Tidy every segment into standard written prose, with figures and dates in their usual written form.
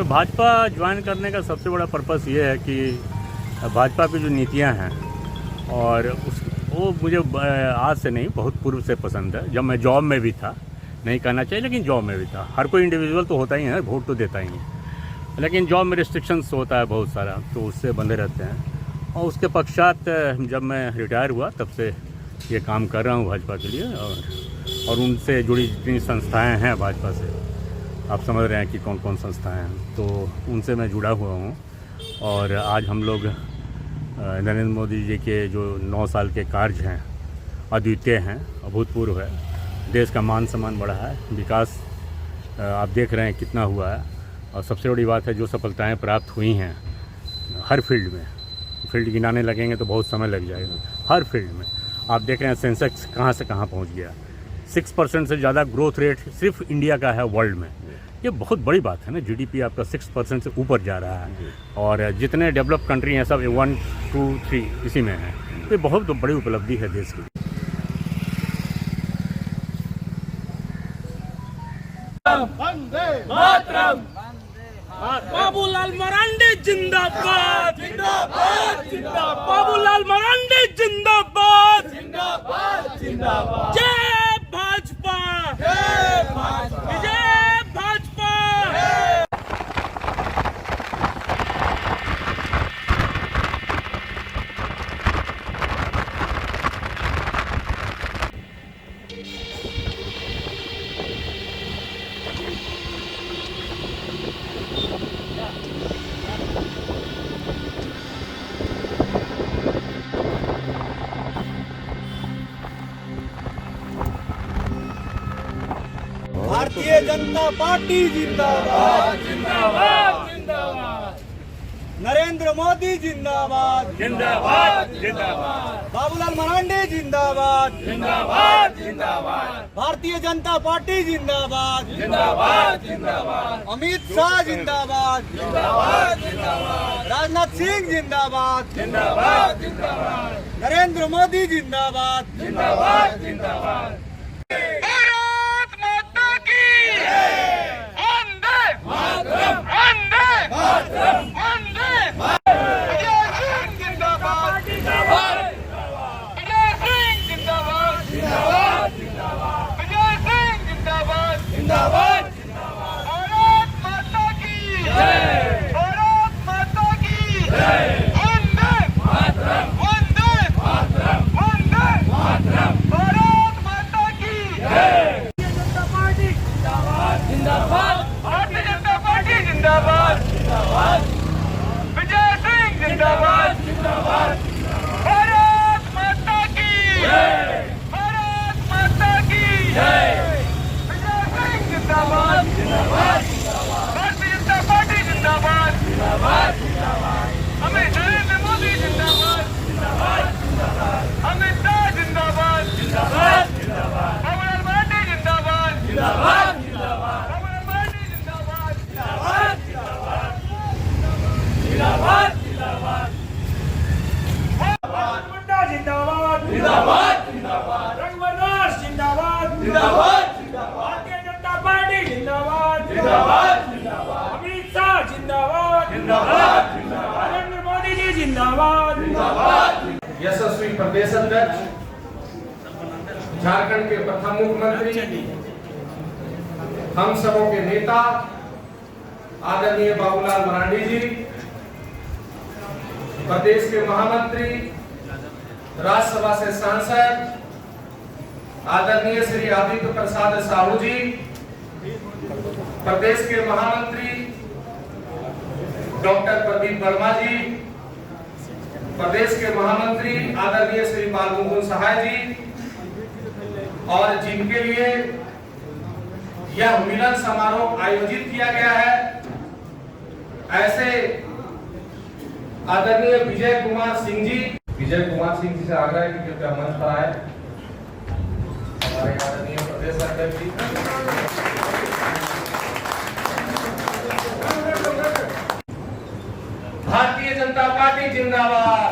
Bhajpa join करने का सबसे बड़ा पर्पस ये है कि भाजपा की जो नीतियां हैं और वो मुझे आज से नहीं बहुत पूर्व से पसंद है। जब मैं जॉब में भी था, नहीं कहना चाहिए लेकिन जॉब में भी था, हर कोई इंडिविजुअल तो होता ही है, वोट तो देता ही है, लेकिन जॉब में रिस्ट्रिक्शंस होता है बहुत सारा, तो उससे बंधे रहते हैं। और उसके पश्चात जब मैं रिटायर हुआ तब से ये काम कर रहा हूँ भाजपा के लिए, और उनसे जुड़ी जितनी संस्थाएं हैं भाजपा से, आप समझ रहे हैं कि कौन कौन संस्थाएं हैं, तो उनसे मैं जुड़ा हुआ हूँ। और आज हम लोग नरेंद्र मोदी जी के जो 9 साल के कार्य हैं अद्वितीय हैं, अभूतपूर्व है। देश का मान सम्मान बढ़ा है, विकास आप देख रहे हैं कितना हुआ है। और सबसे बड़ी बात है जो सफलताएं प्राप्त हुई हैं हर फील्ड में, फील्ड गिनाने लगेंगे तो बहुत समय लग जाएगा। हर फील्ड में आप देख रहे हैं सेंसेक्स कहाँ से कहाँ पहुँच गया, 6% से ज़्यादा ग्रोथ रेट सिर्फ इंडिया का है वर्ल्ड में। ये बहुत बड़ी बात है ना, जीडीपी आपका 6% से ऊपर जा रहा है, और जितने डेवलप कंट्री हैं सब 1, 2, 3 इसी में है। ये बहुत बड़ी उपलब्धि है देश की। वंदे मातरम। बाबूलाल मरांडी जिंदाबाद जिंदाबाद जिंदाबाद। बाबूलाल मरांडी जिंदाबाद जिंदाबाद जिंदाबाद। जय भाजपा जय भाजपा जय भाजपा। भारतीय जनता पार्टी जिंदाबाद जिंदाबाद जिंदाबाद। नरेंद्र मोदी जिंदाबाद जिंदाबाद जिंदाबाद। बाबूलाल मरांडी जिंदाबाद जिंदाबाद जिंदाबाद। भारतीय जनता पार्टी जिंदाबाद जिंदाबाद जिंदाबाद। अमित शाह जिंदाबाद जिंदाबाद जिंदाबाद। राजनाथ सिंह जिंदाबाद जिंदाबाद जिंदाबाद। नरेंद्र मोदी जिंदाबाद जिंदाबाद जिंदाबाद। भारतीय जनता पार्टी जिंदाबाद जिंदाबाद जिंदाबाद। अमित शाह जिंदाबाद जिंदाबाद जिंदाबाद। नरेंद्र मोदी जी जिंदाबाद जिंदाबाद। यशस्वी प्रदेश अध्यक्ष, झारखंड के प्रथम मुख्यमंत्री, हम सबों के नेता आदरणीय बाबूलाल मरांडी जी, प्रदेश के महामंत्री, राज्यसभा से सांसद आदरणीय श्री आदित्य प्रसाद साहू जी, प्रदेश के महामंत्री डॉक्टर प्रदीप वर्मा जी, प्रदेश के महामंत्री आदरणीय श्री बाल मुकुंद सहाय जी, और जिनके लिए यह मिलन समारोह आयोजित किया गया है, ऐसे आदरणीय विजय कुमार सिंह जी से आग्रह है कि कृपया मंच पर आए। हमारे आदरणीय प्रदेश अध्यक्ष जी, भारतीय जनता पार्टी जिंदाबाद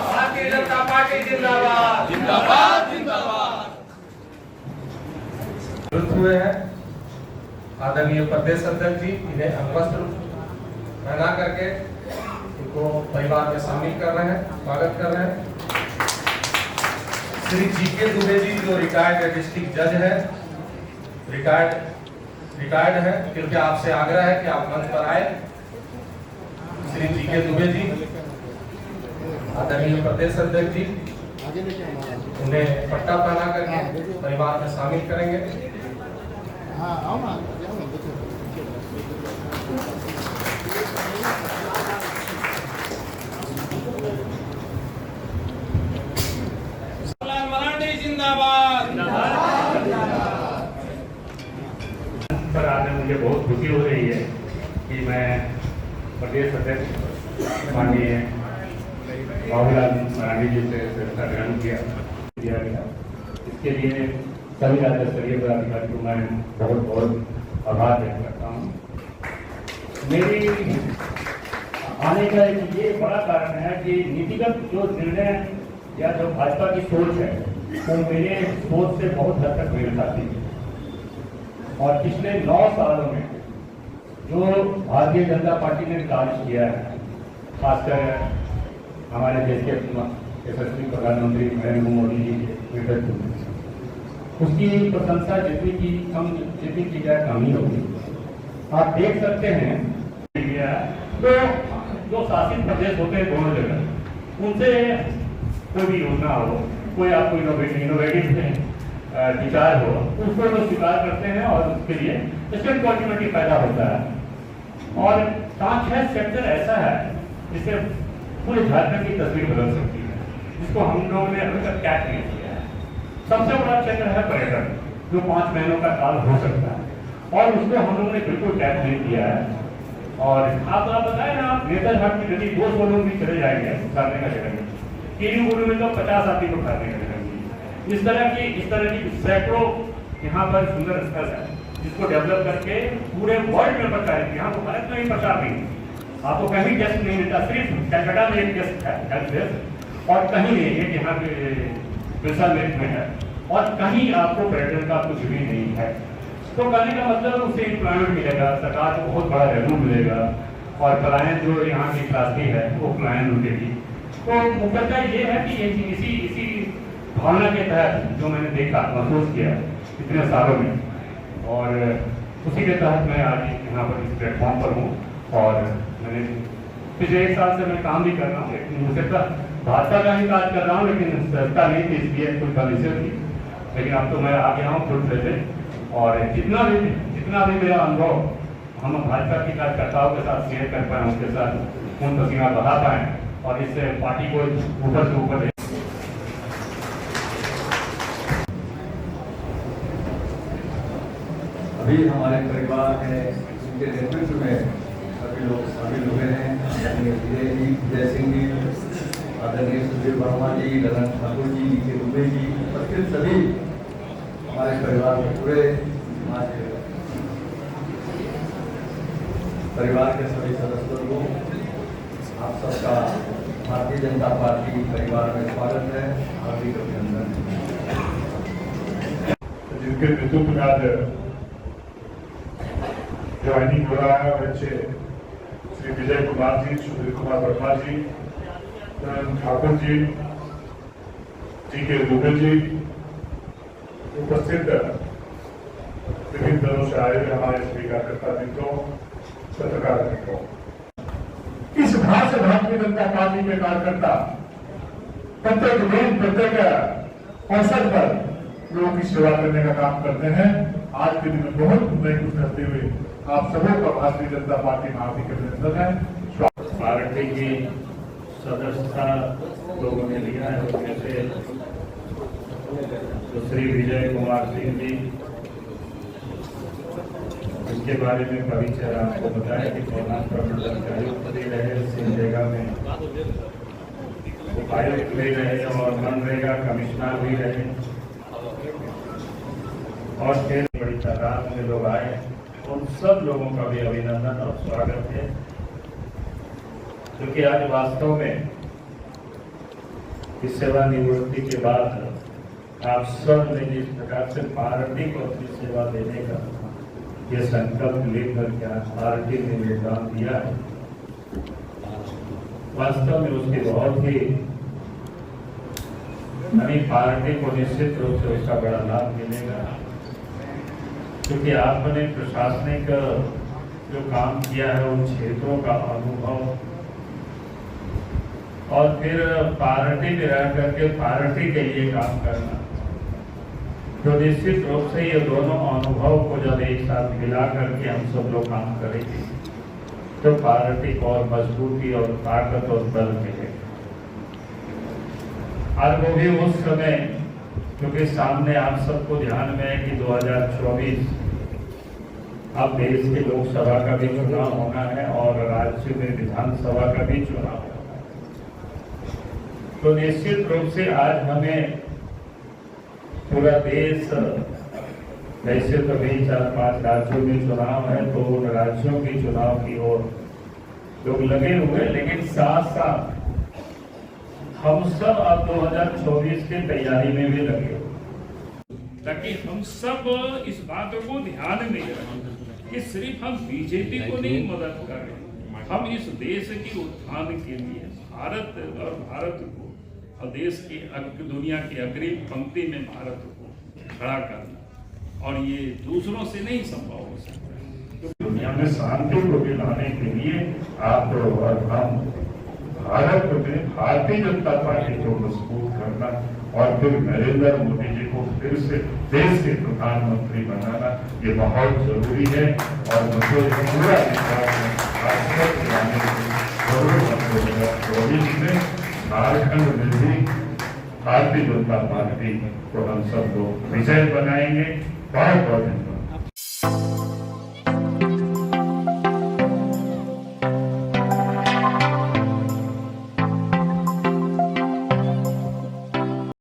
भारतीय जनता पार्टी जिंदाबाद जिंदाबाद जिंदाबाद। हुए हैं आदरणीय आदरणीय प्रदेश अध्यक्ष जी इन्हें अंगवस्त्र पहना करके इनको परिवार में शामिल कर रहे हैं, स्वागत कर रहे हैं। श्री जीके दुबे जी जो रिटायर्ड डिस्ट्रिक्ट जज है, रिटायर्ड है, कृपया आपसे आग्रह है कि आप मंच पर आए। श्री जीके दुबे जी, आदरणीय प्रदेश अध्यक्ष जी उन्हें पट्टा पहना करके परिवार में शामिल करेंगे। मराठी जिंदाबाद। पर आज मुझे बहुत खुशी हो रही है कि मैं प्रदेश अध्यक्ष माननीय बाबूलाल मराठी जी से सदस्यता ग्रहण किया गया। इसके लिए सभी राज्य स्तरीय पदाधिकारी को मैं बहुत बहुत आभार व्यक्त करता हूँ। मेरी आने का ये बड़ा कारण है कि नीतिगत जो निर्णय या जो भाजपा की सोच है वो मेरे सोच से बहुत हद तक मेल खाती है। और पिछले 9 सालों में जो भारतीय जनता पार्टी ने कार्य किया है, खासकर हमारे देश के यशस्वी प्रधानमंत्री नरेंद्र मोदी जी के नेतृत्व में, उसकी प्रशंसा जितनी की जाए कम ही होगी। आप देख सकते हैं तो जो शासित प्रदेश होते हैं दोनों जगह, उनसे कोई भी योजना हो, कोई आपको इनोवेटिव विचार हो, उसको वो स्वीकार करते हैं और उसके लिए स्टेट कॉन्टिन्यूटी पैदा होता है। और 5-6 सेक्टर ऐसा है जिससे पूरे झारखंड की तस्वीर बदल सकती है, जिसको हम लोगों ने अभी तक कैच नहीं किया है। सबसे बड़ा क्षेत्र है पर्यटन, जो 5 महीनों का काल हो सकता है और उसको हम लोगों ने बिल्कुल कैच नहीं किया है। और आप बताए ना, आप नेताघाट में यदि 200 लोग भी चले जाएंगे उतारने का जगह में, केरीगुरु में तो 50 आदमी को उतारने का जगह में, इस तरह की सैकड़ों यहाँ पर सुंदर स्थल है जिसको डेवलप करके पूरे वर्ल्ड में प्रचार किया। यहाँ तो भारत में ही प्रचार नहीं, आपको कहीं गेस्ट नहीं मिलता, सिर्फ कलकत्ता में एक गेस्ट है और कहीं नहीं, एक यहाँ पे बिरसा में है और कहीं आपको पर्यटन का कुछ भी नहीं है। तो कहने का मतलब उसे एम्प्लॉयमेंट मिलेगा, सरकार को बहुत बड़ा रेवेन्यू मिलेगा और पलायन जो यहाँ की त्रासदी है वो पलायन रुकेगी। तो मुख्यतः ये है कि इसी भावना के तहत जो मैंने देखा, महसूस किया इतने सालों में, और उसी के तहत मैं आज यहाँ पर इस प्लेटफॉर्म पर हूँ। और मैंने पिछले 1 साल से मैं काम भी कर रहा हूँ, लेकिन मुझे भाजपा का ही काज कर रहा हूँ, लेकिन सरकार नहीं थी इसलिए कोई कमीशन थी, लेकिन अब तो मैं आ गया हूँ खुद से। और जितना भी मेरा अनुभव हम भाजपा के कार्यकर्ताओं के साथ शेयर कर पाए, उनके साथ खून पसीना बहा पाए और इससे पार्टी को ऊपर से ऊपर। अभी हमारे परिवार है उनके नेतृत्व में सभी लोग शामिल हुए हैं। आदरणीय विजय सिंह जी, आदरणीय सुधीर वर्मा जी, ललन ठाकुर जी, के दुबे जी, उपस्थित सभी हमारे परिवार के पूरे समाज के परिवार के सभी सदस्यों को आप सबका भारतीय जनता पार्टी परिवार में स्वागत है, हार्दिक अभिनंदन। जिनके नेतृत्व में आज ज्वाइनिंग हो रहा है, बच्चे श्री विजय कुमार जी, सुधीर कुमार वर्मा जी, ठाकुर जी, के दुबे जी, उपस्थित विभिन्न दलों से आए हुए हमारे सभी कार्यकर्ता मित्रों, पत्रकार मित्रों, इस भाव से भारतीय जनता पार्टी के कार्यकर्ता प्रत्येक दिन प्रत्येक अवसर पर लोगों की सेवा करने का काम करते हैं। आज के दिन में बहुत खुश रहते हुए आप सबों का भारतीय जनता पार्टी में हार्दिक अभिनंदन है। पार्टी की सदस्यता लोगों ने लिया है, उसमें से तो श्री विजय कुमार सिंह जी, इनके बारे में परिचय आपको बताया कि कोरोना प्रबंधन आयुक्त भी रहे, सिमडेगा में आयुक्त भी रहे और मनरेगा कमिश्नर भी रहे और फिर बड़ी तादाद में लोग आए। उन सब लोगों का भी अभिनंदन और स्वागत है, क्योंकि आज वास्तव में इस सेवानिवृत्ति के बाद आप सब ने जिस प्रकार से पार्टी को अपनी सेवा देने का ये संकल्प लेकर के आज पार्टी ने योगदान दिया है, वास्तव में उसके बहुत ही पार्टी को निश्चित रूप से उसका बड़ा लाभ मिलेगा, क्योंकि आपने प्रशासनिक जो काम किया है उन क्षेत्रों का अनुभव और फिर पार्टी में रह करके पार्टी के लिए काम करना, तो निश्चित रूप से ये दोनों अनुभव को जब एक साथ मिला करके हम सब लोग काम करेंगे तो पार्टी को और मजबूती और ताकत और बल मिलेगा। आज वो भी उस समय, क्योंकि सामने आप सबको ध्यान में है कि 2024 अब देश के लोकसभा का भी चुनाव होना है और राज्य में विधानसभा का भी चुनाव होना है, तो निश्चित रूप से आज हमें पूरा देश, वैसे तो भी 4-5 राज्यों में चुनाव है तो उन राज्यों के चुनाव की ओर लोग लगे हुए, लेकिन साथ साथ हम सब अब 2024 की तैयारी में भी लगे हुए, ताकि हम सब इस बात को ध्यान में रखें कि सिर्फ हम बीजेपी को नहीं मदद कर रहे, हम इस देश के उत्थान के लिए भारत और भारत को और देश के दुनिया की अग्रिम पंक्ति में भारत को खड़ा करना, और ये दूसरों से नहीं संभव हो सकता। दुनिया में शांति को लाने के लिए आप और हम भारत में भारतीय जनता पार्टी को मजबूत करना और फिर नरेंद्र मोदी जी को फिर से देश के प्रधानमंत्री बनाना, ये बहुत जरूरी है। और मुझे पूरा विश्वास है में झारखंड में भी भारतीय जनता पार्टी को हम सब लोग विजय बनाएंगे। बहुत बहुत